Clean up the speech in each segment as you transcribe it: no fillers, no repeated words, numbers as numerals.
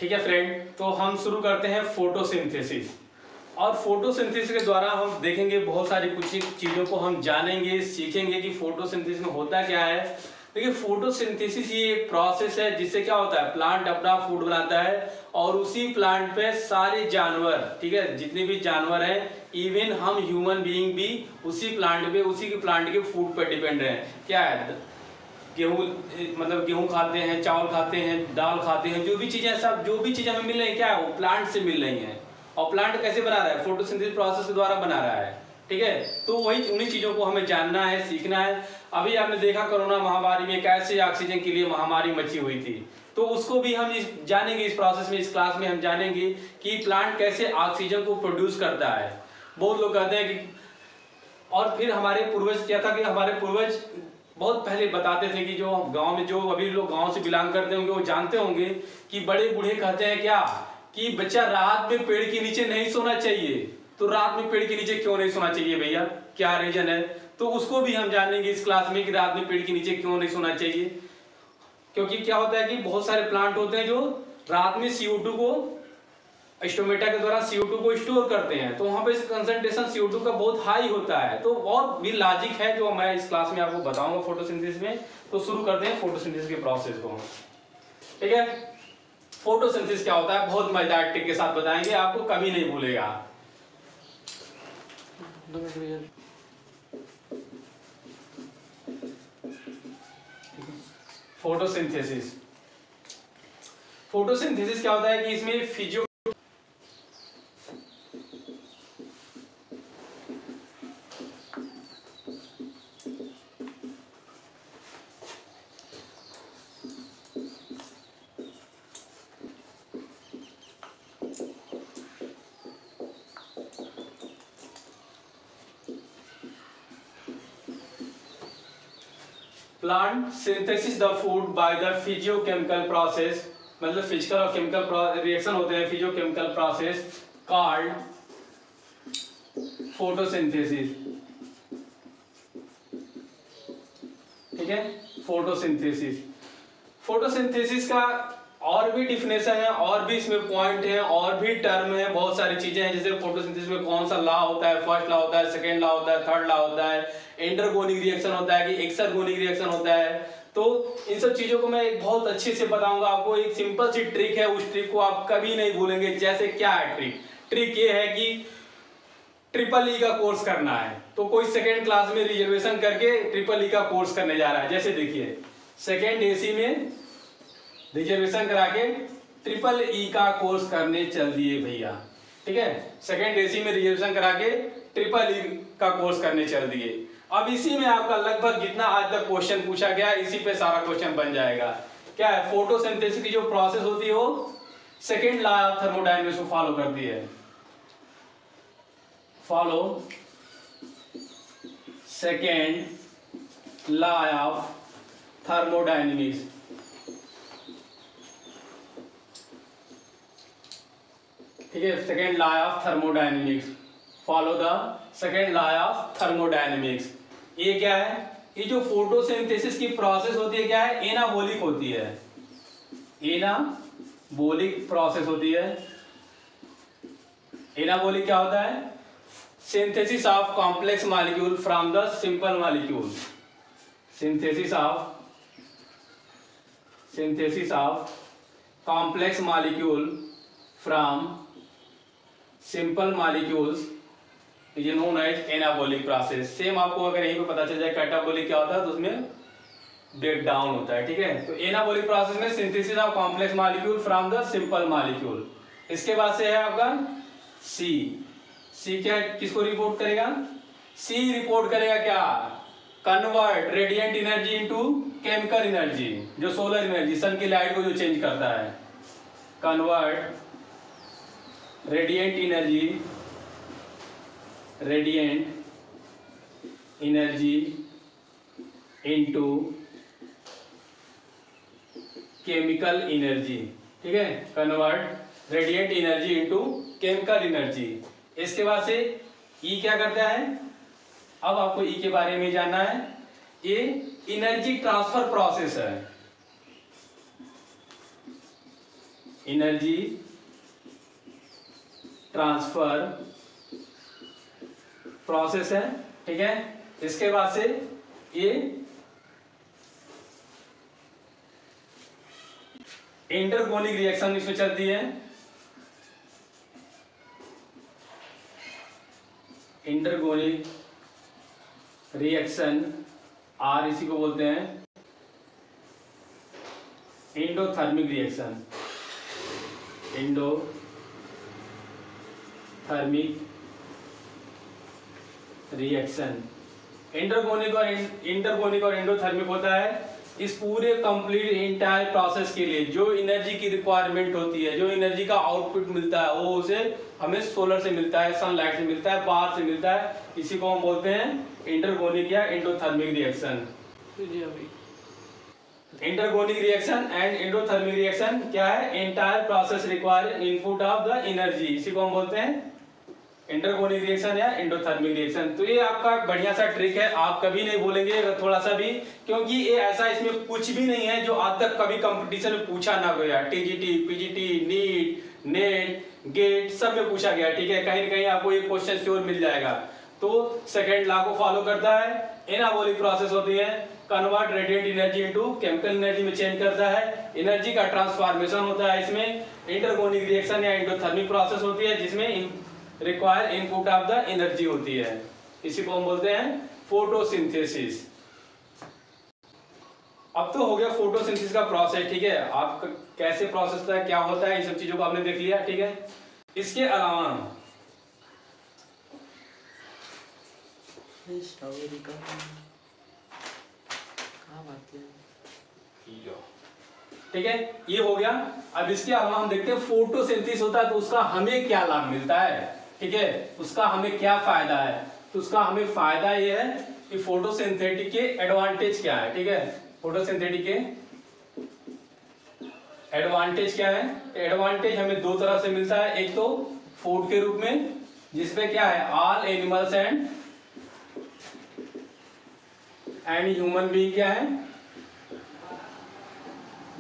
ठीक है फ्रेंड, तो हम शुरू करते हैं फोटोसिंथेसिस। और फोटोसिंथेसिस के द्वारा हम देखेंगे बहुत सारी कुछ चीज़ों को हम जानेंगे, सीखेंगे कि फोटोसिंथेसिस में होता क्या है। देखिए फोटोसिंथेसिस ये एक प्रोसेस है जिससे क्या होता है, प्लांट अपना फूड बनाता है और उसी प्लांट पे सारे जानवर, ठीक है, जितने भी जानवर हैं, इवन हम ह्यूमन बीइंग भी उसी प्लांट पे, उसी के प्लांट के फूड पे डिपेंड है। क्या है, गेहूँ, मतलब गेहूँ खाते हैं, चावल खाते हैं, दाल खाते हैं, जो भी चीज़ें, सब जो भी चीज़ें हमें मिल रही है, क्या है, वो प्लांट से मिल रही हैं। और प्लांट कैसे बना रहा है, फोटोसिंथेसिस प्रोसेस के द्वारा बना रहा है। ठीक है, तो वही उन्हीं चीज़ों को हमें जानना है, सीखना है। अभी आपने देखा कोरोना महामारी में कैसे ऑक्सीजन के लिए महामारी मची हुई थी, तो उसको भी हम जानेंगे इस प्रोसेस में, इस क्लास में हम जानेंगे कि प्लांट कैसे ऑक्सीजन को प्रोड्यूस करता है। बहुत लोग कहते हैं कि, और फिर हमारे पूर्वज क्या था कि हमारे पूर्वज बहुत पहले बताते थे कि जो गांव में, जो अभी लोग गांव से बिलोंग करते होंगे वो जानते होंगे कि बड़े बूढ़े कहते हैं क्या कि बच्चा रात में पेड़ के नीचे नहीं सोना चाहिए। तो रात में पेड़ के नीचे क्यों नहीं सोना चाहिए भैया, क्या रीजन है, तो उसको भी हम जानेंगे इस क्लास में कि रात में पेड़ के नीचे क्यों नहीं सोना चाहिए। क्योंकि क्या होता है कि बहुत सारे प्लांट होते हैं जो रात में CO2 को, स्टोमेटा के द्वारा CO2 को स्टोर करते हैं, तो वहां पे कंसंट्रेशन CO2 का बहुत हाई होता है। तो और भी लॉजिक है जो मैं इस क्लास में आपको बताऊंगा फोटोसिंथेसिस में। तो शुरू करते हैं फोटोसिंथेसिस के प्रोसेस को। ठीक है, फोटोसिंथेसिस क्या होता है, बहुत मजेदार ट्रिक के साथ बताएंगे, आपको कभी नहीं भूलेगा। फोटोसिंथेसिस, फोटोसिंथेसिस क्या होता है कि इसमें physio plant synthesis the food by the physiochemical process, मतलब फिजिकल और केमिकल रिएक्शन होते हैं, फिजियोकेमिकल प्रोसेस कॉल्ड फोटोसिंथेसिस। ठीक है, फोटोसिंथेसिस, फोटोसिंथेसिस का और भी डिफिनेशन है, और भी इसमें पॉइंट है, और भी टर्म है, बहुत सारी चीजें हैं। जैसे फोटोसिंथेसिस में कौन सा लॉ होता है, फर्स्ट लॉ होता है, सेकंड लॉ होता है, थर्ड लॉ होता है, एंडरगोनिक रिएक्शन होता है कि एक्सरगोनिक रिएक्शन होता है। तो इन सब चीजों को मैं बहुत अच्छे से बताऊंगा आपको। एक सिंपल सी ट्रिक है, उस ट्रिक को आप कभी नहीं भूलेंगे। जैसे क्या है ट्रिक, ट्रिक ये है कि ट्रिपल E का कोर्स करना है, तो कोई सेकेंड क्लास में रिजर्वेशन करके ट्रिपल E का कोर्स करने जा रहा है। जैसे देखिए सेकेंड AC में रिजर्वेशन करा के ट्रिपल E का कोर्स करने चल दिए भैया। ठीक है, सेकेंड AC में रिजर्वेशन करा के ट्रिपल E का कोर्स करने चल दिए। अब इसी में आपका लगभग जितना आज तक क्वेश्चन पूछा गया, इसी पे सारा क्वेश्चन बन जाएगा। क्या है, फोटोसिंथेसिस की जो प्रोसेस होती है वो सेकेंड लॉ ऑफ थर्मोडायनेमिक्स को फॉलो करती है। Follow second law of thermodynamics. ठीक है, second law of thermodynamics, follow the second law of thermodynamics. ये क्या है, ये जो फोटोसिंथेसिस की प्रोसेस होती है क्या है, एनाबॉलिक होती है, एनाबॉलिक प्रोसेस होती है। एनाबॉलिक क्या होता है, synthesis of complex molecule from the simple molecule, synthesis of complex molecule from simple molecules is known as anabolic process. Same आपको अगर यहीं पे पता चल जाए कैटाबॉलिक क्या होता है, तो उसमें ब्रेक डाउन होता है। ठीक है, तो एनाबॉलिक प्रोसेस में synthesis of complex molecule from the simple molecule. इसके बाद से है आपका सी क्या किसको रिपोर्ट करेगा, सी रिपोर्ट करेगा क्या, convert radiant energy into chemical energy, जो सोलर एनर्जी, सन की लाइट को जो चेंज करता है, convert radiant energy into chemical energy. ठीक है, convert radiant energy into chemical energy. इसके बाद से E क्या करता है, अब आपको E के बारे में जानना है। ये एनर्जी ट्रांसफर प्रोसेस है, एनर्जी ट्रांसफर प्रोसेस है, ठीक है। इसके बाद से ये इंटरगोनिक रिएक्शन इसमें चलती है। इंटरगोनिक रिएक्शन आर इसी को बोलते हैं एंडोथर्मिक रिएक्शन। एंडोथर्मिक रिएक्शन इंटरगोनिक और एंडोथर्मिक होता है इस पूरे कंप्लीट इंटायर प्रोसेस के लिए। जो एनर्जी की रिक्वायरमेंट होती है, जो एनर्जी का आउटपुट मिलता है, वो उसे हमें सोलर से मिलता है, सनलाइट से मिलता है, बाहर से मिलता है। इसी को हम बोलते हैं इंटरगोनिक या endothermic reaction. Endergonic reaction and endothermic reaction क्या है? Entire process require input of the energy, इसी को हम बोलते हैं इंटरगोनिक रिएक्शन या एंडोथर्मिक रिएक्शन। तो ये आपका बढ़िया सा ट्रिक है, आप कभी नहीं भूलेंगे अगर थोड़ा सा भी, क्योंकि ये ऐसा इसमें कुछ भी नहीं है जो आज तक कभी कंपटीशन में पूछा ना गया। TGT, PGT, NEET, NET, GATE सब में पूछा गया, ठीक है। कहीं ना कहीं आपको ये क्वेश्चन श्योर मिल जाएगा। तो सेकंड लॉ को फॉलो करता है। एनाबॉलिक प्रोसेस होती है, convert radiant energy into chemical energy में चेंज करता है। एनर्जी का ट्रांसफॉर्मेशन होता है इसमें। इंटरगोनिक रिएक्शन या एंडोथर्मिक प्रोसेस होती है जिसमें require input of the energy होती है, इसी को हम बोलते हैं फोटोसिंथेसिस। अब तो हो गया फोटोसिंथेसिस का प्रोसेस, ठीक है। आप कैसे प्रोसेस होता है, क्या होता है, इन सब चीजों को आपने देख लिया, ठीक है। इसके अलावा ठीक है, ये हो गया। अब इसके अलावा हम देखते हैं फोटोसिंथेसिस होता है तो उसका हमें क्या लाभ मिलता है, ठीक है। उसका हमें क्या फायदा है? तो उसका हमें फायदा ये है कि फोटोसिंथेटिक के एडवांटेज क्या है, ठीक है। फोटोसिंथेटिक के एडवांटेज क्या है? एडवांटेज हमें दो तरह से मिलता है। एक तो फूड के रूप में, जिसमें क्या है, all animals and human being क्या है,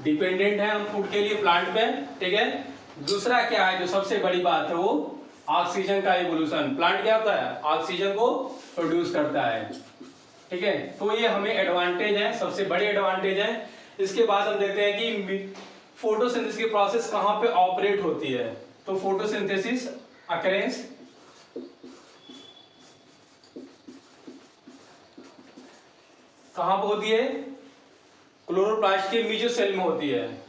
डिपेंडेंट है हम फूड के लिए प्लांट पे, ठीक है। दूसरा क्या है, जो सबसे बड़ी बात है, वो ऑक्सीजन का इवोल्यूशन। प्लांट क्या होता है, ऑक्सीजन को प्रोड्यूस करता है, ठीक है। तो ये हमें एडवांटेज है, सबसे बड़े एडवांटेज है। इसके बाद हम देखते हैं कि फोटोसिंथेसिस की प्रोसेस कहां पे ऑपरेट होती है। तो फोटोसिंथेसिस अकरेंस कहां पे होती है? क्लोरोप्लास्ट के मेसोसेल में होती है।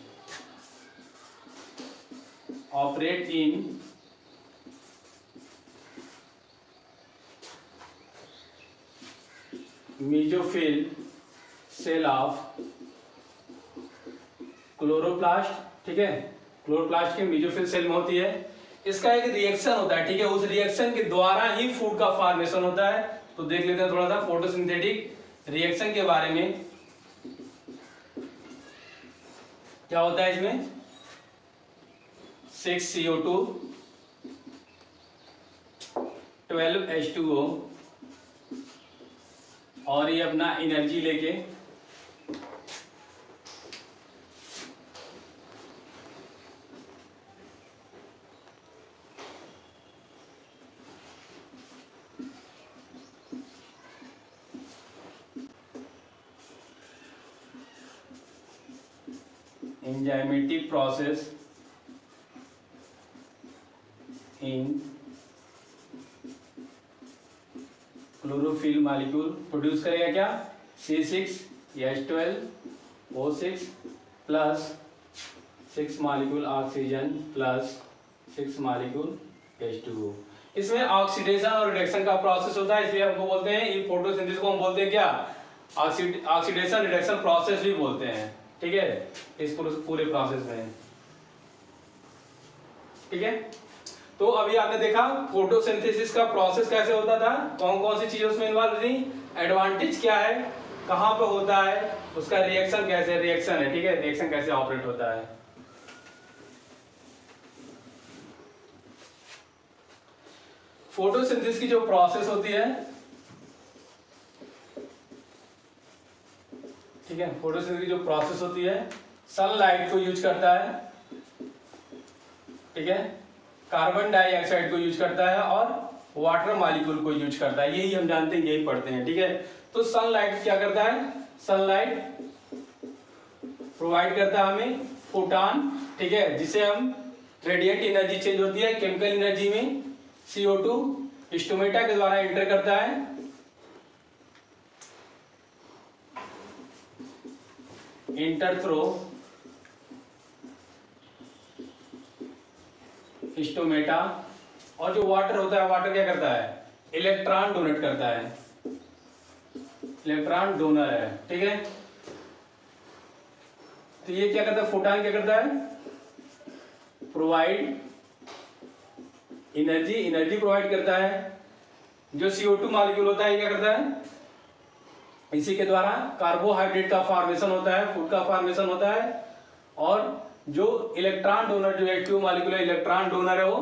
Operate in mesophyll cell of chloroplast, ठीक है। क्लोरोप्लास्ट के मेसोफिल सेल में होती है। इसका एक रिएक्शन होता है, ठीक है। उस रिएक्शन के द्वारा ही फूड का फॉर्मेशन होता है। तो देख लेते हैं थोड़ा सा फोटोसिंथेटिक रिएक्शन के बारे में। क्या होता है इसमें? 6CO2 12H2O और ये अपना एनर्जी लेके enzymatic process in chlorophyll molecule produce करेगा क्या? C6H12O6 plus 6 molecule oxygen plus 6 molecule H2O। इसमें ऑक्सीडेशन और रिडक्शन का प्रोसेस होता है, इसलिए हमको बोलते हैं, ये फोटोसिंथेसिस को हम बोलते हैं क्या? ऑक्सीडेशन रिडक्शन प्रोसेस भी बोलते हैं, ठीक है, इस पूरे प्रोसेस में, ठीक है। तो अभी आपने देखा फोटोसिंथेसिस का प्रोसेस कैसे होता था, कौन कौन सी चीजें उसमें इन्वॉल्व थी, एडवांटेज क्या है, कहां पे होता है, उसका रिएक्शन कैसे रिएक्शन है, ठीक है, रिएक्शन कैसे ऑपरेट होता है। फोटोसिंथेसिस की जो प्रोसेस होती है, ठीक है, फोटोसिंथेसिस की जो प्रोसेस होती है, सनलाइट को यूज करता है, ठीक है, कार्बन डाइऑक्साइड को यूज करता है और वाटर मॉलिक्यूल को यूज करता है, यही हम जानते हैं, यही पढ़ते हैं। ठीक है, तो सनलाइट क्या करता है, सनलाइट प्रोवाइड करता है हमें फोटॉन, ठीक है, जिसे हम रेडिएंट एनर्जी चेंज होती है केमिकल एनर्जी में, CO2 स्टोमेटा के द्वारा एंटर करता है, इंटर थ्रू स्टोमेटा, और जो वाटर होता है, वाटर क्या करता है, इलेक्ट्रॉन डोनेट करता है, इलेक्ट्रॉन डोनर है। ठीक है, तो ये क्या करता है, फोटॉन क्या करता है, प्रोवाइड एनर्जी, एनर्जी प्रोवाइड करता है। जो CO2 मॉलिक्यूल होता है क्या करता है, इसी के द्वारा कार्बोहाइड्रेट का फॉर्मेशन होता है, फूड का फॉर्मेशन होता है, और जो इलेक्ट्रॉन डोनर, जो H2O मॉलिक्यूल है, इलेक्ट्रॉन डोनर है, वो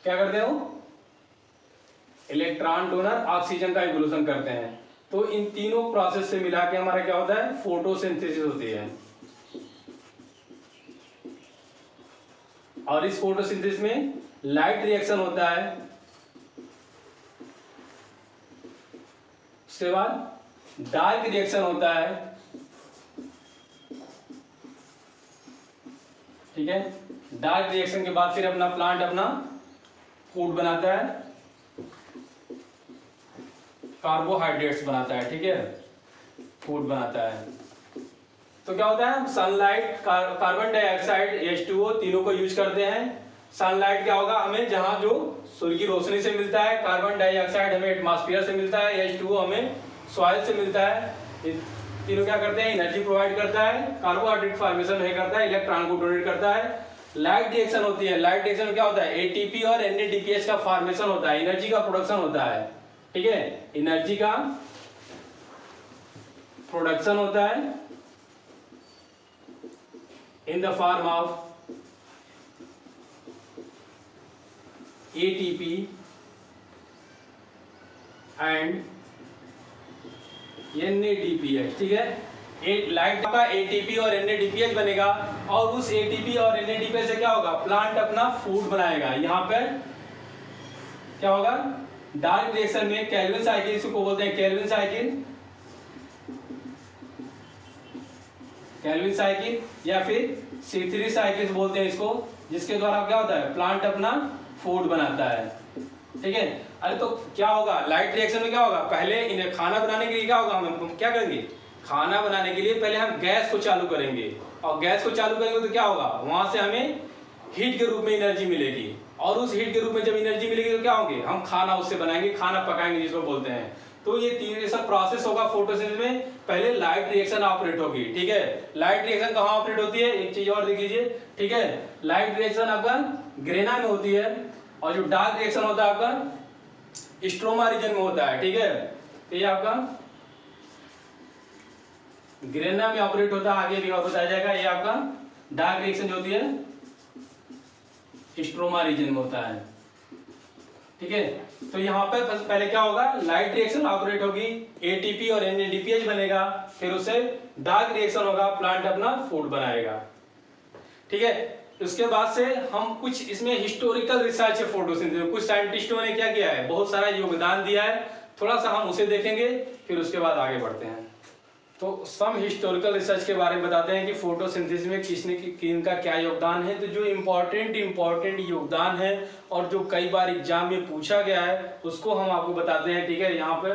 क्या करते हैं, वो इलेक्ट्रॉन डोनर ऑक्सीजन का इवोल्यूशन करते हैं। तो इन तीनों प्रोसेस से मिला के हमारा क्या होता है, फोटोसिंथेसिस होती है। और इस फोटोसिंथेसिस में लाइट रिएक्शन होता है, उसके बाद डार्क रिएक्शन होता है। ठीक है, डार्क रिएक्शन के बाद फिर अपना प्लांट अपना फूड बनाता है, कार्बोहाइड्रेट्स बनाता है। ठीक है, फूड बनाता है। तो क्या होता है, सनलाइट, कार्बन डाइऑक्साइड, H2O तीनों को यूज करते हैं। सनलाइट क्या होगा, हमें जहां जो सूर्य की रोशनी से मिलता है, कार्बन डाइऑक्साइड हमें एटमॉस्फेयर से मिलता है, H2O हमें सॉइल से मिलता है। तीनों क्या करते हैं, एनर्जी प्रोवाइड करता है, कार्बोहाइड्रेट फॉर्मेशन है करता है, इलेक्ट्रॉन को डोनेट करता है। लाइट रिएक्शन होती है, लाइट रिएक्शन में क्या होता है, ATP और NADPH का फॉर्मेशन होता है, एनर्जी का प्रोडक्शन होता है। ठीक है, एनर्जी का प्रोडक्शन होता है in the form of ATP and NADPH। ठीक है, लाइट का ATP और NADPH बनेगा, और उस ATP और NADPH से क्या होगा, प्लांट अपना फूड बनाएगा। यहाँ पे क्या होगा, डार्क रिएक्शन में केल्विन साइकिल, इसको बोलते हैं केल्विन साइकिल, केल्विन साइकिल, या फिर C3 साइकिल बोलते हैं इसको, जिसके द्वारा क्या होता है, प्लांट अपना फूड बनाता है। ठीक है, अरे तो क्या होगा, लाइट रिएक्शन में क्या होगा, पहले इन्हें खाना बनाने के लिए क्या होगा, हम क्या करेंगे, खाना बनाने के लिए पहले हम गैस को चालू करेंगे, और गैस को चालू करेंगे तो क्या होगा, वहां से हमें हीट के रूप में एनर्जी मिलेगी, और उस हीट के रूप में जब एनर्जी मिलेगी तो क्या होंगे, हम खाना उससे बनाएंगे, खाना पकाएंगे जिसको बोलते हैं। तो ये तीन ऐसा प्रोसेस होगा फोटोसिंथेसिस में। पहले लाइट रिएक्शन ऑपरेट होगी। ठीक है, लाइट रिएक्शन कहाँ ऑपरेट होती है, एक चीज और देख लीजिए। ठीक है, लाइट रिएक्शन आपका ग्रेना में होती है, और जो डार्क रिएक्शन होता है आपका स्ट्रोमा रीजन में होता है। ठीक है, तो ये आपका ग्रेना में ऑपरेट होता है, आगे भी और बताया जाएगा। ये आपका डार्क रिएक्शन जो होती है स्ट्रोमा रीजन में होता है। ठीक है, तो यहाँ पे पहले क्या होगा, लाइट रिएक्शन ऑपरेट होगी, ATP और NADPH बनेगा, फिर उससे डार्क रिएक्शन होगा, प्लांट अपना फूड बनाएगा। ठीक है, उसके बाद से हम कुछ इसमें हिस्टोरिकल रिसर्च है फोटोसिंथेसिस में, कुछ साइंटिस्टों ने क्या किया है, बहुत सारा योगदान दिया है, थोड़ा सा हम उसे देखेंगे, फिर उसके बाद आगे बढ़ते हैं। तो सम हिस्टोरिकल रिसर्च के बारे में बताते हैं कि फोटोसिंथेसिस में किसने किनका क्या योगदान है। तो जो इम्पोर्टेंट योगदान है और जो कई बार एग्जाम में पूछा गया है उसको हम आपको बताते हैं। ठीक है, यहाँ पे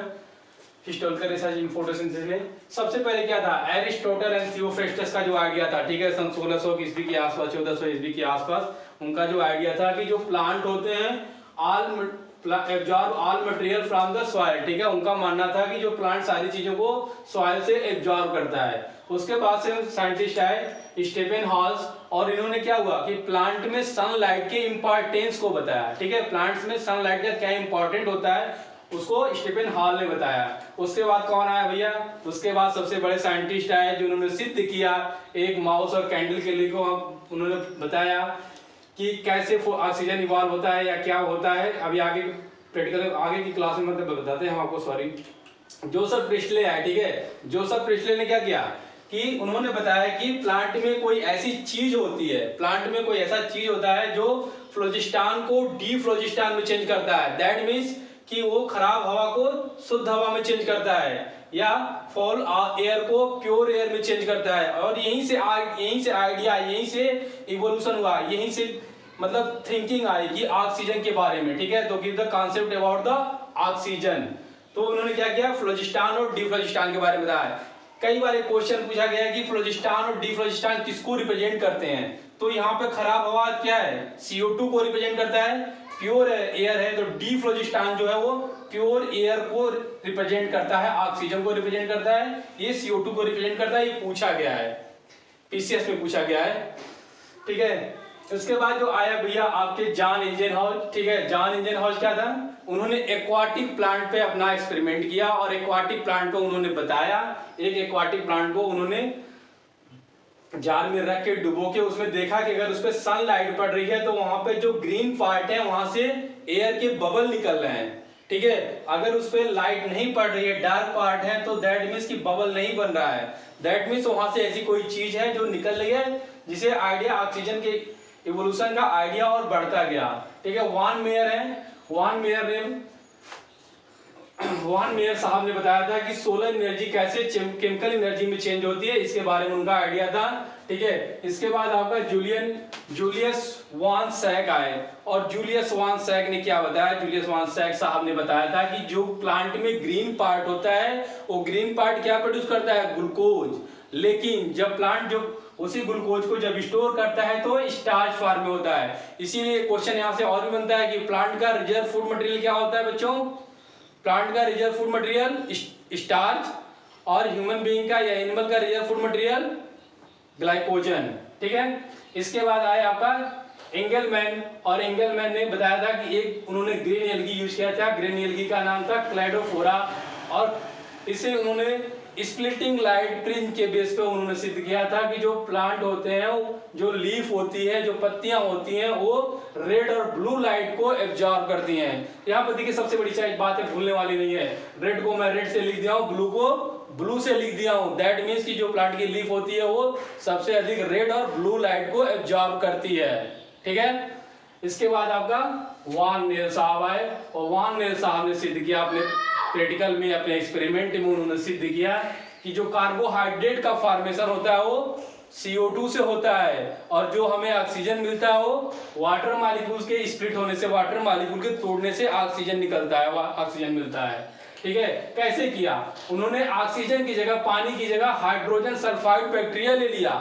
हिस्टोरिकल रिसर्च इन फोटोसिंथेसिस में सबसे पहले क्या था, एरिस्टोटल एंड थियोफ्रास्टस का जो आइडिया था। ठीक है, सन 1600 ईस्वी के आसपास, 1400 ईस्वी के आसपास उनका जो आइडिया था कि जो प्लांट होते हैं absorb all material from the soil. ठीक है, उनका मानना था कि जो प्लांट सारी चीजों को सॉइल से एब्जॉर्ब करता है। उसके बाद से साइंटिस्ट आए स्टीफन हॉल्स, और इन्होंने क्या हुआ कि प्लांट में सनलाइट के इंपॉर्टेंस को बताया। ठीक है, प्लांट्स में सनलाइट का क्या इंपॉर्टेंट होता है उसको स्टीफन हॉल ने बताया। उसके बाद कौन आया भैया, उसके बाद सबसे बड़े साइंटिस्ट आए जिन्होंने सिद्ध किया, एक माउस और कैंडल के लिए उन्होंने बताया कि कैसे ऑक्सीजन इवॉल्व होता है या क्या होता है। अभी आगे प्रैक्टिकल आगे की क्लास में मतलब बताते हैं हम आपको। सॉरी, जोसेफ प्रिस्टले है। ठीक है, जोसेफ प्रिस्टले ने क्या किया कि उन्होंने बताया कि प्लांट में कोई ऐसी चीज होती है, प्लांट में कोई ऐसा चीज होता है जो फ्लोजिस्टान को डीफ्लोजिस्टान में चेंज करता है। दैट मीन्स कि वो खराब हवा को शुद्ध हवा में चेंज करता है, या फॉल एयर को प्योर एयर में चेंज करता है। और यहीं से आइडिया, यहीं से इवोल्यूशन हुआ, यहीं से मतलब थिंकिंग आई कि ऑक्सीजन के बारे में, ठीक है। तो give the concept about the oxygen. तो उन्होंने क्या किया, फ्लोजिस्टान और डीफ्लोजिस्टान के बारे में बताया। कई बार एक क्वेश्चन पूछा गया है कि फ्लोजिस्टान और डीफ्लोजिस्टान किसको रिप्रेजेंट करते हैं। तो यहाँ पे खराब हवा क्या है, CO2 को रिप्रेजेंट करता है। प्योर एयर है तो डीफ्लोजिस्टान जो है वो प्योर एयर को रिप्रेजेंट करता है, ऑक्सीजन को रिप्रेजेंट करता है, ये CO2 को रिप्रेजेंट करता है। ये पूछा गया है, PCS में पूछा गया है, ठीक है। उसके बाद जो आया भैया आपके जॉन इंजनहॉज, ठीक है। जॉन इंजनहॉज क्या था, उन्होंने एक्वाटिक प्लांट पे अपना एक्सपेरिमेंट किया और एक्वाटिक प्लांट को उन्होंने बताया। एक एक्वाटिक प्लांट को उन्होंने जार में रख के डुबो के उसमें देखा कि अगर उस पर सनलाइट पड़ रही है तो वहां पे जो ग्रीन पार्ट है वहां से एयर के बबल निकल रहे हैं, ठीक है। अगर उस पर लाइट नहीं पड़ रही है, डार्क पार्ट है, तो दैट मीन्स कि बबल नहीं बन रहा है। दैट मीन्स वहां से ऐसी कोई चीज है जो निकल रही है, जिसे आइडिया ऑक्सीजन के इवोल्यूशन का आइडिया और बढ़ता गया, ठीक है। वान मेयर साहब ने बताया था कि सोलर एनर्जी कैसे केमिकल एनर्जी में चेंज होती है, इसके बारे में उनका आइडिया था, ठीक है। इसके बाद आपका जूलियस वान सैक आए, और जूलियस वान सैक ने क्या बताया, जूलियस वान सैक साहब ने बताया था कि जो प्लांट में ग्रीन पार्ट होता है वो ग्रीन पार्ट क्या प्रोड्यूस करता है, ग्लूकोज। लेकिन जब प्लांट जो उसी ग्लूकोज को जब स्टोर करता है तो स्टार्च फॉर्म में होता है। इसीलिए क्वेश्चन यहाँ से और भी बनता है कि प्लांट का रिजर्व फूड मटेरियल क्या होता है बच्चों, प्लांट का रिजर्व फूड मटेरियल स्टार्च, और ह्यूमन बीइंग का या एनिमल का रिजर्व फूड मटेरियल ग्लाइकोजन, ठीक है। इसके बाद आए आपका एंगलमैन, और एंगलमैन ने बताया था कि एक उन्होंने ग्रीन एल्गी यूज किया था, ग्रीन एल्गी का नाम था क्लाइडोफोरा, और इसे उन्होंने स्प्लिटिंग लाइट प्रिंज के बेस पे उन्होंने सिद्ध किया था कि जो प्लांट होते हैं, जो लीफ होती है, जो पत्तियां होती हैं, वो रेड और ब्लू लाइट को एब्जॉर्ब करती हैं। यहाँ पर देखिए सबसे बड़ी बात है, भूलने वाली नहीं है, रेड को मैं रेड से लिख दिया हूँ, ब्लू को ब्लू से लिख दिया हूँ। दैट मीन्स कि जो प्लांट की लीफ होती है वो सबसे अधिक रेड और ब्लू लाइट को एब्जॉर्ब करती है, ठीक है। इसके बाद आपका वान नेल साहब आए, और वान नेल साहब ने सिद्ध किया अपने प्रैक्टिकल में, अपने एक्सपेरिमेंट में उन्होंने सिद्ध किया कि जो कार्बोहाइड्रेट का फॉर्मेशन होता है वो CO2 से होता है, और जो हमें ऑक्सीजन मिलता है वो वाटर मॉलिक्यूल्स के स्प्लिट होने से, वाटर मॉलिक्यूल के तोड़ने से ऑक्सीजन निकलता है, ऑक्सीजन मिलता है, ठीक है। कैसे किया, उन्होंने ऑक्सीजन की जगह, पानी की जगह हाइड्रोजन सल्फाइड बैक्टीरिया ले लिया,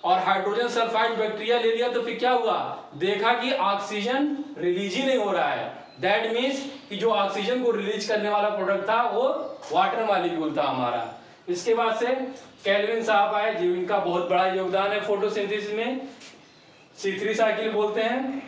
और हाइड्रोजन सल्फाइड बैक्टीरिया ले लिया तो फिर क्या हुआ, देखा कि ऑक्सीजन रिलीज ही नहीं हो रहा है। दैट मीन्स कि जो ऑक्सीजन को रिलीज करने वाला प्रोडक्ट था वो वाटर मॉलिक्यूल था हमारा। इसके बाद से केल्विन साहब आए, जिनका बहुत बड़ा योगदान है फोटोसिंथेसिस में, C3 साइकिल बोलते हैं।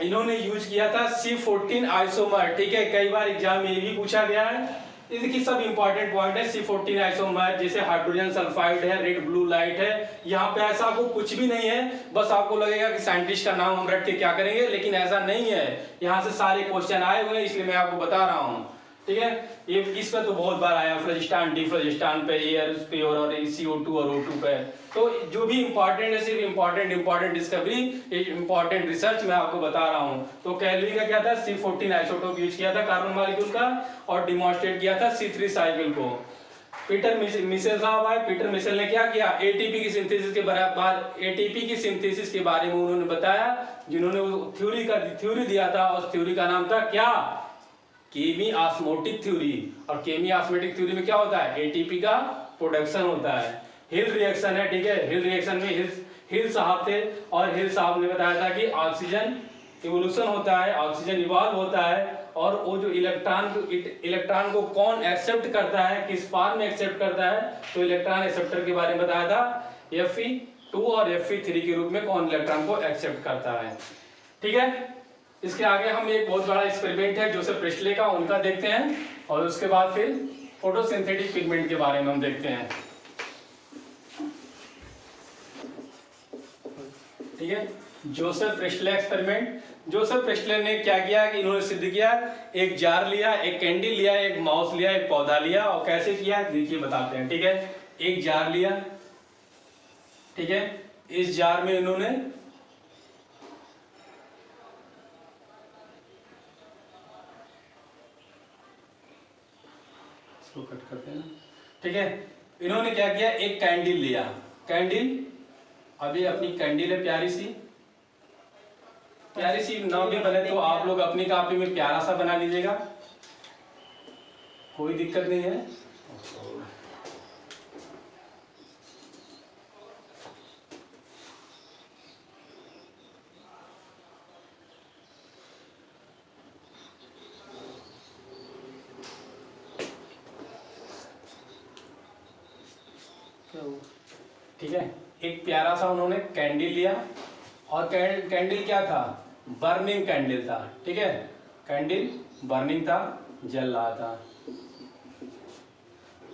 इन्होंने यूज किया था C14 आइसोमर, ठीक है। कई बार एग्जाम में ये भी पूछा गया है। इसकी सब इंपॉर्टेंट पॉइंट है। C14 आइसोमर, जैसे हाइड्रोजन सल्फाइड है, रेड ब्लू लाइट है, यहाँ पे ऐसा आपको कुछ भी नहीं है, बस आपको लगेगा कि साइंटिस्ट का नाम हम रट के क्या करेंगे, लेकिन ऐसा नहीं है। यहाँ से सारे क्वेश्चन आए हुए हैं, इसलिए मैं आपको बता रहा हूँ, ठीक है। ये इस पर तो बहुत बार आया, फ्लोजिस्टान डीफ्लोजिस्टान पे, एयर पे, और CO2 और O2 पे। तो जो भी इंपॉर्टेंट है, सिर्फ इंपॉर्टेंट डिस्कवरी, इंपॉर्टेंट रिसर्च मैं आपको बता रहा हूँ। तो केल्विन का क्या था, C14 आइसोटोप यूज किया था कार्बन मॉलिक्यूल का, और डिमॉन्स्ट्रेट किया था C3 साइकिल को। पीटर मिशेल साहब आए। पीटर मिशेल ने क्या किया, ATP की सिंथेसिस के ATP की सिंथेसिस के बारे में उन्होंने बताया, जिन्होंने थ्योरी दिया था, उस थ्योरी का नाम था क्या, केमी ऑस्मोटिक थ्योरी। और केमी ऑस्मोटिक थ्योरी में क्या होता है, ATP का प्रोडक्शन होता है। हिल रिएक्शन है, ठीक है। हिल रिएक्शन में हिल साहब थे, और हिल साहब ने बताया था कि ऑक्सीजन इवोल्यूशन होता है, ऑक्सीजन इवॉल्व होता है, और वो जो इलेक्ट्रॉन को कौन एक्सेप्ट करता है, किस फॉर्म में एक्सेप्ट करता है, तो इलेक्ट्रॉन एक्सेप्टर के बारे में बताया था, Fe2 और Fe3 के रूप में कौन इलेक्ट्रॉन को एक्सेप्ट करता है, ठीक है। इसके आगे हम एक बहुत बड़ा एक्सपेरिमेंट है जोसेफ प्रिस्टले का, उनका देखते हैं, और उसके बाद फिर फोटोसिंथेटिक पिगमेंट के बारे में हम देखते हैं, ठीक है। Joseph Presley experiment. Joseph Presley ने क्या किया कि इन्होंने सिद्ध किया, एक जार लिया, एक कैंडल लिया, एक माउस लिया, एक पौधा लिया, और कैसे किया देखिए बताते हैं, ठीक है। एक जार लिया, ठीक है। इस जार में इन्होंने इसको कट करते हैं, ठीक है। इन्होंने क्या किया, एक कैंडल लिया, कैंडल, अभी अपनी कैंडल है प्यारी सी नाम भी बने तो आप लोग अपनी कॉपी में प्यारा सा बना लीजिएगा, कोई दिक्कत नहीं है। ठीक है, एक प्यारा सा उन्होंने कैंडल लिया, और कैंडल क्या था, बर्निंग कैंडल था, ठीक है, कैंडल बर्निंग था, जल रहा था।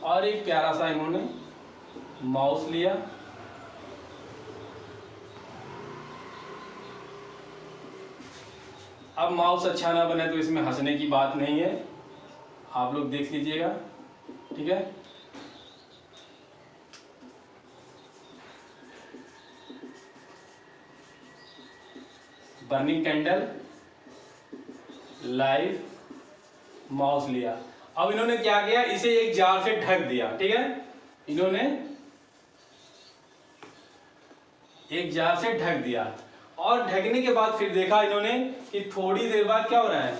और एक प्यारा सा इन्होंने माउस लिया, अब माउस अच्छा ना बने तो इसमें हंसने की बात नहीं है, आप लोग देख लीजिएगा, ठीक है। बर्निंग कैंडल, लाइव, माउस लिया। अब इन्होंने क्या किया, इसे एक जार से ढक दिया, ठीक है, इन्होंने एक जार से ढक दिया, और ढकने के बाद फिर देखा इन्होंने कि थोड़ी देर बाद क्या हो रहा है,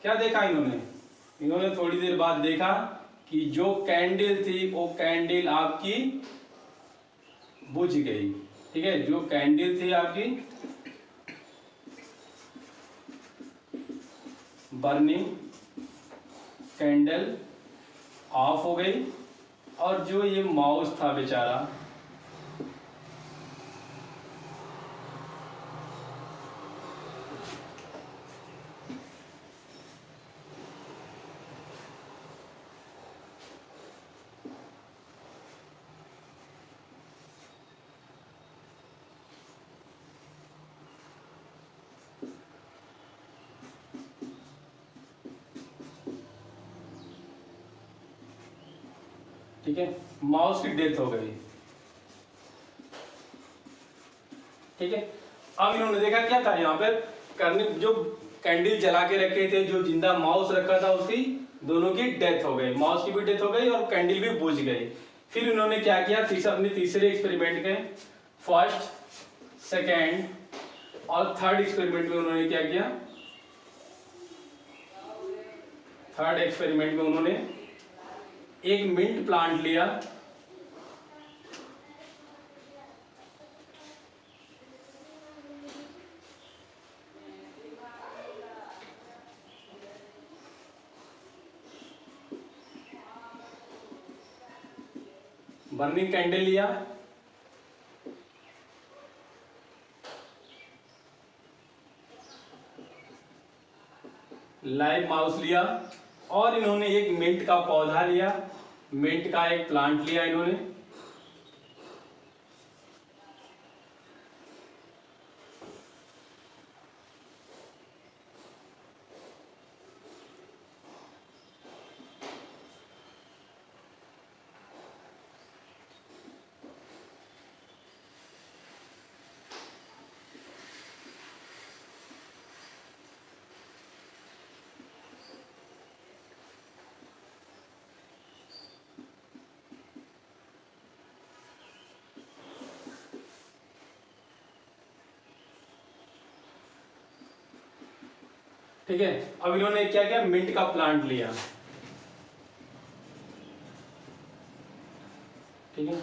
क्या देखा इन्होंने थोड़ी देर बाद देखा कि जो कैंडल थी वो कैंडल आपकी बुझ गई, ठीक है, जो कैंडल थी आपकी बर्निंग कैंडल ऑफ हो गई, और जो ये माउस था बेचारा, ठीक है, माउस की डेथ हो गई, ठीक है। अब इन्होंने देखा क्या था यहाँ पर करने, जो कैंडल जला के रखे थे, जो जिंदा माउस रखा था, उसकी दोनों की डेथ हो गई, माउस की भी डेथ हो गई और कैंडल भी बुझ गई। फिर इन्होंने क्या किया, अपने तीसरे एक्सपेरिमेंट के फर्स्ट, सेकेंड और थर्ड एक्सपेरिमेंट में उन्होंने क्या किया, थर्ड एक्सपेरिमेंट में उन्होंने एक मिंट प्लांट लिया, बर्निंग कैंडल लिया, लाइव माउस लिया, और इन्होंने एक मिंट का पौधा लिया, मिंट का एक प्लांट लिया इन्होंने, ठीक है। अब इन्होंने क्या किया, मिंट का प्लांट लिया, ठीक है।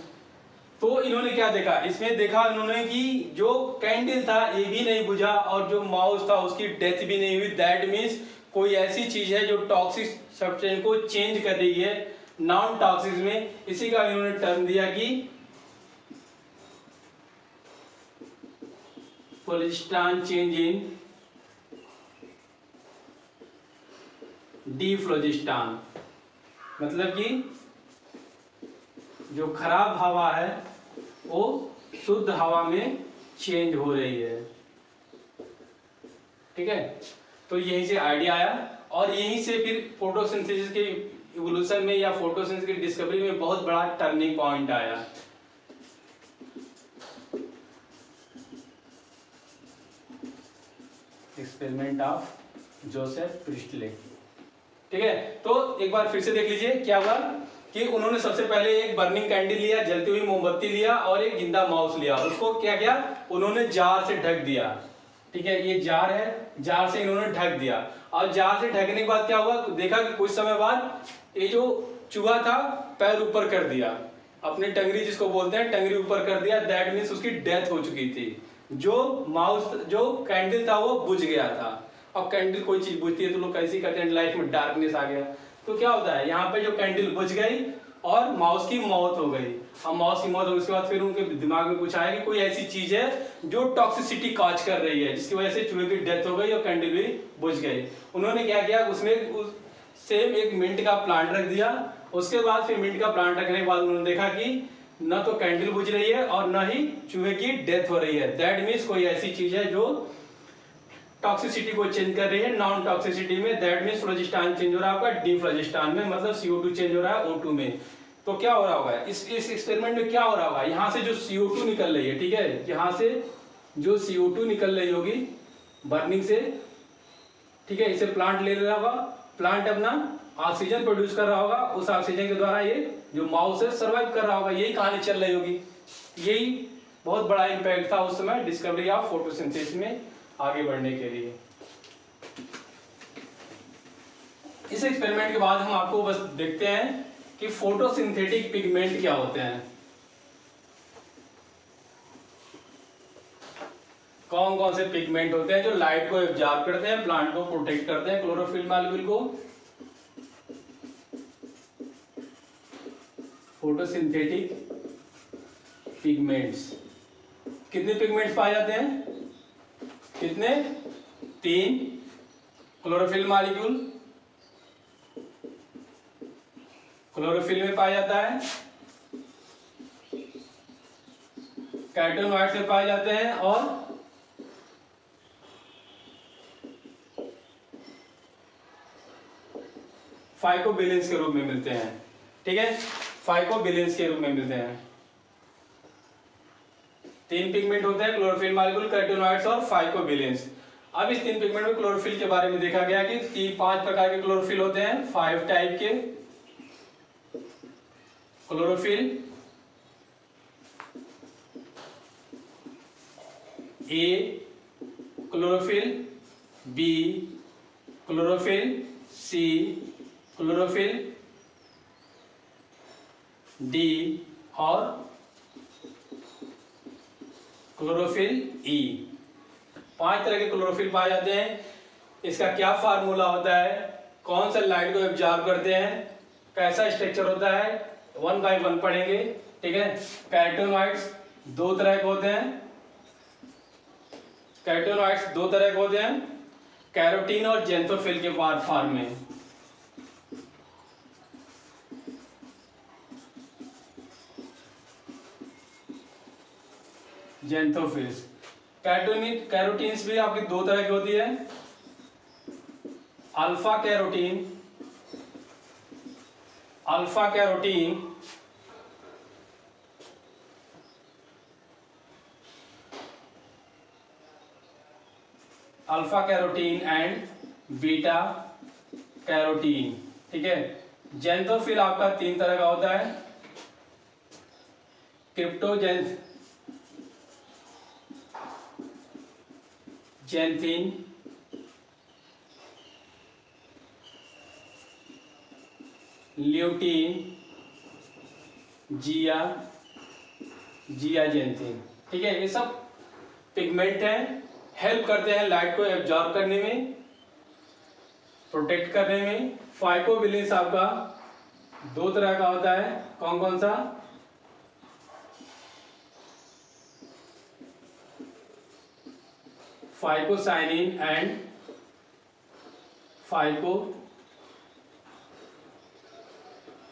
तो इन्होंने क्या देखा, इसमें देखा इन्होंने कि जो कैंडल था ये भी नहीं बुझा, और जो माउस था उसकी डेथ भी नहीं हुई। दैट मीन्स कोई ऐसी चीज है जो टॉक्सिक सब्सटेंस को चेंज कर रही है नॉन टॉक्सिक में, इसी का इन्होंने टर्म दिया कि फ्लोजिस्टान चेंज इन डीफ्लोजिस्टान, मतलब कि जो खराब हवा है वो शुद्ध हवा में चेंज हो रही है, ठीक है। तो यहीं से आइडिया आया, और यहीं से फिर फोटोसिंथेसिस के इवोल्यूशन में या फोटोसिंथेसिस की डिस्कवरी में बहुत बड़ा टर्निंग पॉइंट आया। Experiment of Joseph Presley. ठीक है, तो एक बार फिर से देख लीजिए क्या हुआ कि उन्होंने सबसे पहले एक बर्निंग कैंडल लिया, जलती हुई मोमबत्ती लिया और एक जिंदा माउस लिया, उसको क्या किया उन्होंने जार से ढक दिया। ठीक है, ये जार है, जार से इन्होंने ढक दिया और जार से ढकने के बाद क्या हुआ, देखा कि कुछ समय बाद ये जो चूहा था पैर ऊपर कर दिया, अपनी टंगरी जिसको बोलते हैं टंगरी ऊपर कर दिया, दैट मीन्स उसकी डेथ हो चुकी थी। जो माउस जो कैंडल था वो बुझ गया था। अब कैंडल कोई चीज बुझती है तो लोग कैसी करते हैं, लाइफ में डार्कनेस आ गया तो क्या होता है, यहाँ पे जो कैंडल बुझ गई और माउस की मौत हो गई। अब माउस की मौत होने के बाद फिर उनके दिमाग में कुछ आया कि कोई ऐसी चीज है जो टॉक्सिसिटी कॉज कर रही है, जिसकी वजह से चूहे की डेथ हो गई और कैंडल भी बुझ गई। उन्होंने क्या किया, उसमें सेम एक मिंट का प्लांट रख दिया। उसके बाद फिर मिंट का प्लांट रखने के बाद उन्होंने देखा कि न तो कैंडल बुझ रही है और न ही चूहे की डेथ हो रही है। दैट मीन्स कोई ऐसी चीज है जो टॉक्सिसिटी को चेंज कर रही है नॉन टॉक्सिसिटी में। दैट मीन्स फ्लोजिस्टान चेंज हो रहा है आपका डिफ्लोजिस्टान में, मतलब CO2 चेंज हो रहा है O2 में। तो क्या हो रहा होगा इस एक्सपेरिमेंट में, क्या हो रहा होगा, यहाँ से जो CO2 निकल रही है, ठीक है, यहाँ से जो CO2 निकल रही होगी बर्निंग से, ठीक है, इसे प्लांट ले रहा होगा, प्लांट अपना ऑक्सीजन प्रोड्यूस कर रहा होगा, उस ऑक्सीजन के द्वारा ये जो माउस है सर्वाइव कर रहा होगा। यही कहानी चल रही होगी। यही बहुत बड़ा इम्पैक्ट था उस समय डिस्कवरी ऑफ फोटोसिंथेसिस में आगे बढ़ने के लिए। इस एक्सपेरिमेंट के बाद हम आपको बस देखते हैं कि फोटोसिंथेटिक पिगमेंट क्या होते हैं, कौन कौन से पिगमेंट होते हैं जो लाइट को एब्जॉर्ब करते हैं, प्लांट को प्रोटेक्ट करते हैं, क्लोरोफिल मॉलिक्यूल को। फोटोसिंथेटिक पिगमेंट्स, कितने पिगमेंट्स पाए जाते हैं, कितने, 3 क्लोरोफिल मॉलिक्यूल क्लोरोफिल में पाया जाता है, कैटोनॉइड्स में पाए जाते हैं और फाइकोबिलेंस के रूप में मिलते हैं। ठीक है, फाइकोबिलेंस के रूप में मिलते हैं। 3 पिगमेंट होते हैं, क्लोरोफिल मॉलिक्यूल, कैटोनॉइड्स और फाइकोबिलेंस। अब इस 3 पिगमेंट में क्लोरोफिल के बारे में देखा गया कि 5 प्रकार के क्लोरोफिल होते हैं, 5 टाइप के chlorophyll. A chlorophyll, B chlorophyll, C chlorophyll, D और क्लोरोफिल ई। 5 तरह के क्लोरोफिल पाए जाते हैं। इसका क्या फार्मूला होता है, कौन सा लाइट को एब्जॉर्ब करते हैं, कैसा स्ट्रक्चर होता है, 1 बाय 1 पढ़ेंगे। ठीक है, कैटोनॉइड्स 2 तरह के होते हैं, कैटोनॉइड्स 2 तरह के होते हैं, कैरोटीन और जेंथोफिल के फॉर्म में। जेंथोफिल्स, कैरोटीन्स भी आपकी 2 तरह की होती है, alpha carotene, alpha carotene alpha carotene and beta carotene. ठीक है, जेंथोफिल आपका 3 तरह का होता है, क्रिप्टोजेंथ जेंथिन, ल्यूटीन, जिया जेंथिन। ठीक है, ये सब पिगमेंट हैं, हेल्प करते हैं लाइट को एब्जॉर्ब करने में, प्रोटेक्ट करने में। फाइकोबिलेंस आपका 2 तरह का होता है, कौन कौन सा, फाइकोसाइनिन एंड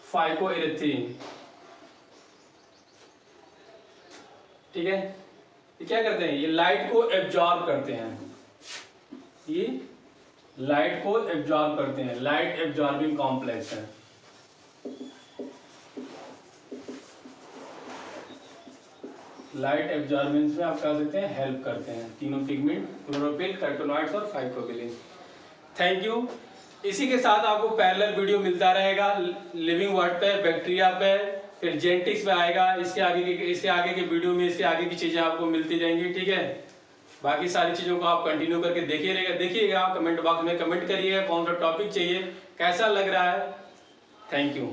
फाइकोइरेथ्रिन। ठीक है, ये क्या करते हैं, ये लाइट को एब्जॉर्ब करते हैं, ये लाइट को एब्जॉर्ब करते हैं, लाइट एब्जॉर्बिंग कॉम्प्लेक्स है। लाइट एब्जॉर्बेंस में आप कह सकते हैं हेल्प करते हैं, तीनों पिगमेंट, क्लोरोफिल, कैरोटेनॉइड्स और फाइब्रोबिलिन। Thank you. इसी के साथ आपको पैरेलल वीडियो मिलता रहेगा लिविंग वर्ड पे, बैक्टीरिया पे, फिर जेनेटिक्स पे आएगा। इसके आगे के वीडियो में इसके आगे की चीज़ें आपको मिलती रहेंगी, ठीक है। बाकी सारी चीज़ों को आप कंटिन्यू करके देखिएगा, कमेंट बॉक्स में कमेंट करिएगा कौन सा टॉपिक चाहिए, कैसा लग रहा है। Thank you.